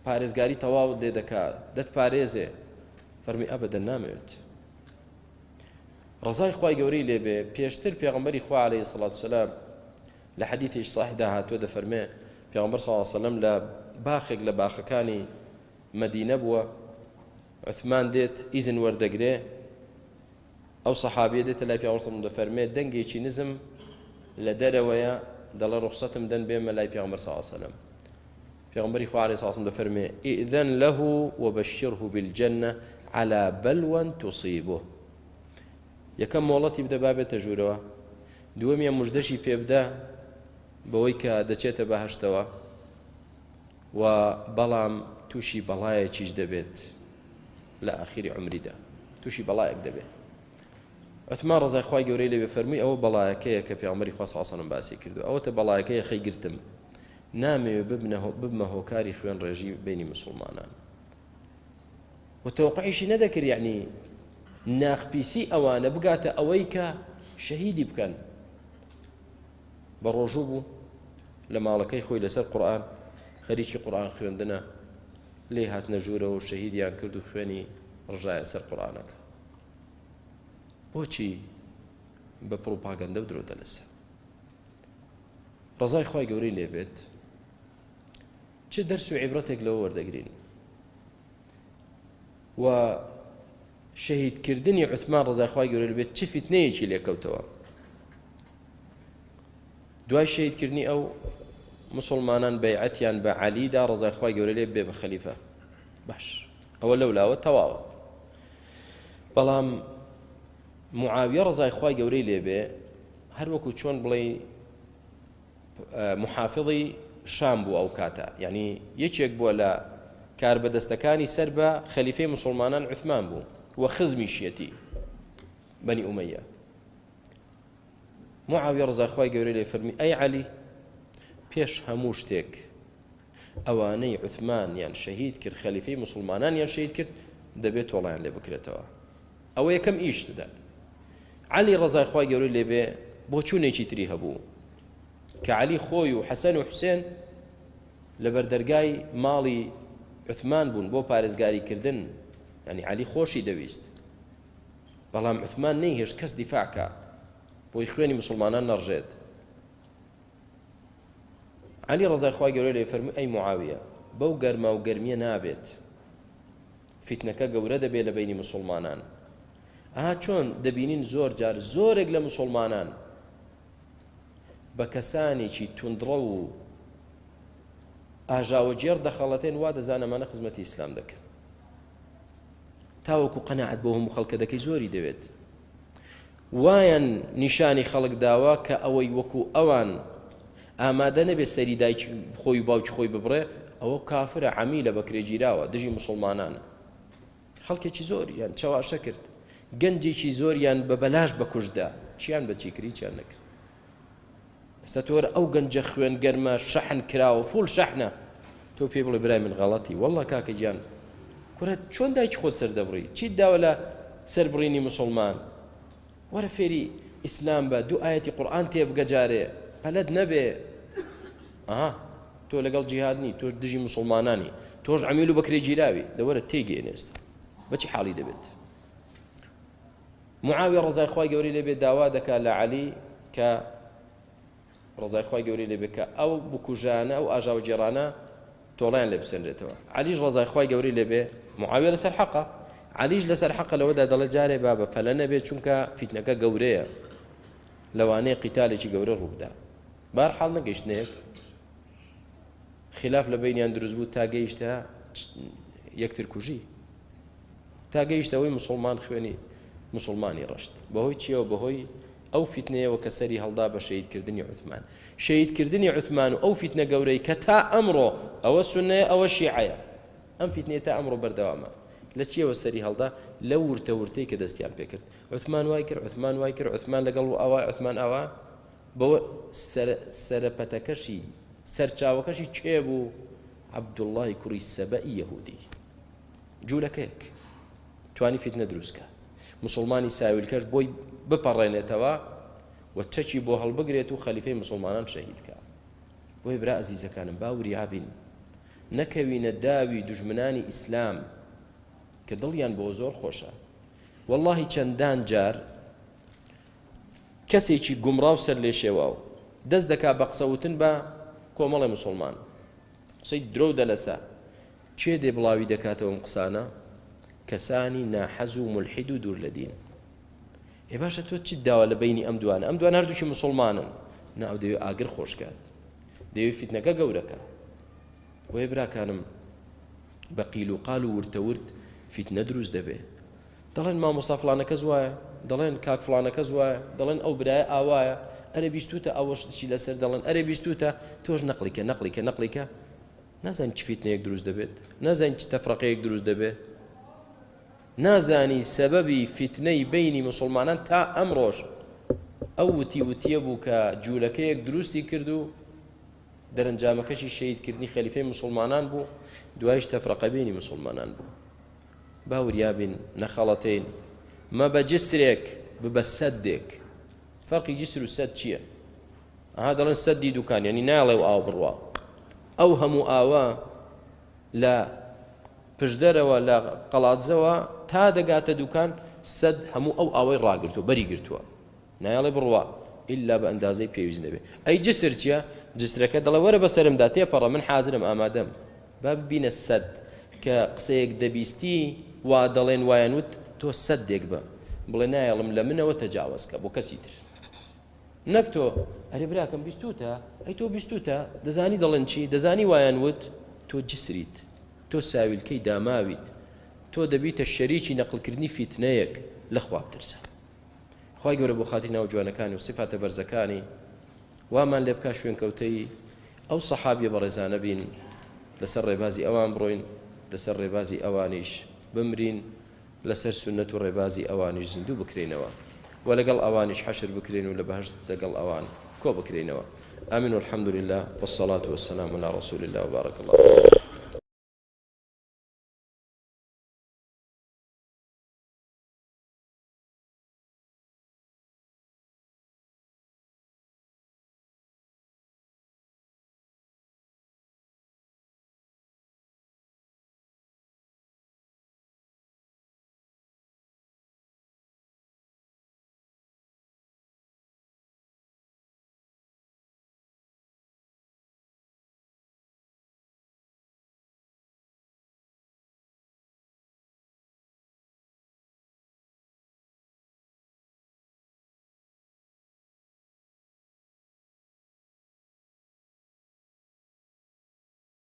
پارێزگاری تەواو لێ دەکات دەتپارێزێ فەرمی ئەبەدەن نامەوێت ڕەزای خوای گەورەی لێبێ پێشتر پێغەمبەری خوا عەلەیهی سەڵاتو وەسەلام لە حەدیثێکی صاحیحدا هاتووە دەفەرمێ پێغەمبەر صلی الله علیه وسلم لە باخێک لە باخەکانی مەدینە بووە عوثمان دێت ئیزن وەردەگرێ ئەو سەحابیە دێتە لای پێغەمبەر صلی الله علیه وسلم دەفەرمێ دەنگێکی نزم لە دەرەوەیە دەڵێ ڕوخسەتم دەن بێمە لای پێغەمبەر صلی الله علیه وسلم پێغەمبەری خوا عەلەیهی سەڵاتو وسەلام دەفەرمێ ئئذن له وبشره بالجنة على بلوى تصيبه یەکەم مۆڵەتی بدە بابێتە ژوورەوە دووەمیان موژدەشی پێ بدە بەوەی کە دەچێتە بەهەشتەوە و بەڵام تووشی بەڵایەکیش دەبێت لە ئاخری عمریدا تووشی بەڵایەک دەبێت عوثمان ڕەزای خوای گەورەی لێبێ فەرمووی ئەوە بەڵایەکەیە کە پێغەمبەری خوا صلی الله علیه وسلم باسی کردو ئەوەتە بەڵایەکەیە خەیگرتم نامەوێ ببمە هۆکاری خوێن ڕێژی بینی مسلمانان و تەوقعیشی نەدەکرد یعنی ناخپیسی ئەوانە بگاتە ئەوەی کە شەهیدی بکەن بە ڕۆژوو بوو لە ماڵەکەی خۆی لەسەر قورئان خەریکی قورئان خوێندنە لێ هاتنە ژوورەوە و شەهیدیان کرد و خوێنی ڕژایە سەر قورئانەکە بۆچی بە پرۆپاگەندە و درۆ دەلەسە ڕەزای خوای گەورەی لێبێت چ دەرس و عیبرەتێک لەوە وەردەگرین و شەهیدکردنی عوتمان ڕزای خوای گەورە لەبێت چ فیتنەیەکی لێکەوتەوە. دوای شەهیدکردنی ئەو مسلمانان بەیعەتیان بە عەلیدا ڕزای خوای گەورە لێ بێ بە خەلیفە. باش ئەوە لەولاوە تەواوە. بەڵام معاویە ڕزای خوای گەورەی لێ بێ هەر وەکو چۆن بڵێ محافظی شام بوو ئەو کاتە، یعنی یەکێک بووە لە کاربەدەستەکانی سەر بە خەلیفەی مسلمانان عوتمان بوو و خزمی شیەتی بەنی ئومەیە. معاویە ڕزای خوای گەورەی لێ فەرمی ئەی عەلی، پێش هەموو شتێک ئەوانەی عوتمانیان شەهید کرد، خەلیفەی مسلمانانیان شەهید کرد، دەبێت تۆڵیان لێ بکرێتەوە. ئەوە یەکەم ئیشتدا. عەلی ڕزای خوای گەورەی لێ بێ بۆ چوونێکی تری هەبوو کە عەلی خۆی و حەسەن و حوسێن لە بەردەرگای ماڵی عوتمان بوون بۆ پارێزگاریکردن، یعنی عەلی خۆشی دەویست، بەڵام عوتمان نەیهێشت کەس دیفاعکە بۆی خوێنی مسلمانان نەڕژێت. عەلی ڕزای خوای گەورەی لێ فەرمی ئەی معاویە، بەو گەرما و گەرمیە نابێت، فیتنەکە گەورە دەبێت لە بینی مسلمانان. چۆن دەبینین زۆر جار زۆرێک لە مسلمانان بە کەسانێکی توندڕە و ئاژاوەجێر دەخەڵەتێن، وا دەزانەمانە خزمەتی ئیسلام دەکەن، تاوەکو قەناعەت بۆ هەموو خەڵکە دەکەی زۆری دەوێت. وایەن نیشانی خەڵک داوە کە ئەوەی وەکو ئەوان ئامادە نەبێت سەری دایکی خۆی و باوکی خۆی ببڕێ، ئەوە کافرە عەمیلە بەکرێگیراوە دژی مسلمانانە. خەڵکێکی زۆریان چاواشە کرد، گەنجێکی زۆریان بە بەلاش بەکوژدا، چیان بەچی کردی چیان نەکرد. ئێستا تۆرە ئەو گەنجە خوێن گەرمە شەحن کراوە فول شەحنە، تۆ پێ بڵێ برای من غەڵەتی، وەڵڵا کاکە گیان کورە چۆن دایکی خۆت سەردەبڕی، چیت داوە لە سەربڕینی مسلمان؟ وەرە فێری ئیسلام بە، دوو ئایەتی قورئان تێبگە جارێ پەلەت نەبێ. تۆ لەگەڵ جیهادنی، تۆ دژی مسلمانانی، تۆش عەمیل و بەکرێگیراوی، دەوەرە تێگەێنێ ئێستا بەچی حاڵی دەبێت. معاویە ڕزای خوای گەورەی لێ بێ داوا دەکات لە عەلی کە ڕزای خوای گەورەی لێ بێ کە ئەو بکوژانە ئەو ئاژاو جێڕانە تۆڵیان لێ بسێنرێتەوە. عەلیش ڕزای خوای گەورەی لێ بێ، معاویە لەسەر حەقە، عەلیش لەسەر حەقە، لەوەدا دەڵێ جارێ با بە پەلە نەبێت چونکە فیتنەکە گەورەیە، لەوانەیە قیتالێکی گەورە ڕووبدا. بەهەرحاڵ نەگەیشتنێک خلاف لە بینیان دروست بوو تا گەیشتە یەکتر کوژی، تا گەیشتەوەی مسلمان خوێنی مسلمانی ڕشت. بەهۆی چیەوە؟ بەهۆی ئەو فیتنەیەوە کە سەری هەڵدا بە شەهیدکردنی عوتمان. شەهیدکردنی عوتمان و ئەو فیتنە گەورەی کە تا ئەمڕۆ ئەوە سونەیە ئەوە شیعەیە، ئەم فیتنەیە تا ئەمڕۆ بەردەوامە. لە چیەوە سەری هەڵدا؟ لە ورتە ورتەی کە دەستیان پێ کرد. عوتمان وای کرد، عوتمان وای کرد، عوتمان لەگەڵ ئەوە، عوتمان ئەوە. بەوە سەرپەتەکەشی سەرچاوەکەشی کێ بوو؟ عەبدوڵڵای کوڕی سەبەئی یەهودی، جوولەکەیەک توانی فیتنە دروستکە، مسلمانی ساویلکەش بۆی بپەڕێنێتەوە و چەکی بۆ هەڵبگرێت و خەلیفەی مسلمانان شەهیدکە. بۆی برا ئەزیزەکانم باوری عابین نەکەوینە داوی دوژمنانی ئیسلام کە دڵیان بۆ زۆر خۆشە. وەڵڵاهی چەندان جار کەسێکی گومڕاو سەر لێ شێواو دەست دەکا بە قسەوتن بە کۆمەڵی مسلمان، قسەی درۆ دەلەسا، چێ دێ بڵاوی دەکاتەوە ئەم قسانە؟ کەسانی ناحەز و مولحید و دوور لە دین. ئێ باشە تۆ چیت داوە لە بینی ئەم دوانە؟ ئەم دوان هەردووکی مسلمانن، ناو دەوێت ئاگر خۆشکات، دەوێت فیتنەکە گەورەکە. بۆیە براکانم بە قیل و قال و ورتەورت فیتنە دروست دەبێ. دەڵێن مامۆستا فڵانەکە وایە، دەڵێن کاک فڵانەکە وایە، دەڵێن ئەو برایە ئاوایە، ئەرێ بیستوتە ئەوەشتشی لەسەر دەڵێن ئەرێ بیستوتە، تۆش نەقلیکە نازانی چ فیتنەیەک دروست دەبێت، نازانی چ تەفرەقەیەک دروست دەبێت، نازانی سەبەبی فیتنەی بینی مسلمانان تا ئەمڕۆژ ئەو وتیە بوو کە جوولەکەیەک دروستی کرد و دەرەنجامەکەشی شەهیدکردنی خەلیفەی مسلمانان بوو، دوایش تەفرەقە بینی مسلمانان بوو. باوریابین نەخەڵەتین، مە بە جسرێک ببە سەدێک. فەرقی جسر و سەد چییە؟ دەڵێن سەدی دوکان، یعنی ناڵێ و ئاو بڕوا، ئەو هەموو ئاوە لە پشدەرەوە لە قەڵاتزەوە تا دەگاتە دوکان، سەد هەموو ئەو ئاوەی ڕاگرتووە بەری گرتووە، نایڵێ بڕوا ئیلا بە ئەندازەی پێویست نەبێ. ئەی جسر چییە؟ جسرەکە دەڵێ وەرە بەسەرمدا تێپەڕە، من حازرم ئامادەم، با ببینە سەد کە قسەیەک دەبیستی وا دەڵێن وایەنوت تۆ سەدێک بە بڵێ نایەڵم لە منەوە تەجاوزکە بۆ کەسی تر نەک تۆ ئەرێ براکەم بیستوتە ئەی تۆ بیستوتە دەزانی دەڵێن چی دەزانی وایەنوت تۆ جسریت تۆ ساویلکەی داماویت تۆ دەبیتە شەریکی نەقلکردنی فیتنەیەک لە خوا بترسە خوای گەورە بۆ خاتی ناو جوانەکانی و صفاتە بەرزەکانی وامان لێ بکا شوێنکەوتەی ئەو سەحابیە بەڕێزانە بین لەسەر ڕێبازی ئەوان بڕۆین لەسەر ڕێبازی ئەوانیش بمرین لەسەر سنەت و ڕێبازی ئەوانیش زیندوو بکرێنەوە و لەگەڵ ئەوانیش حەشر بکرێن و لە بەهەشت لەگەڵ ئەوان کۆ بکرێنەوە آمين والحمد لله والصلاة والسلام على رسول الله وبارك الله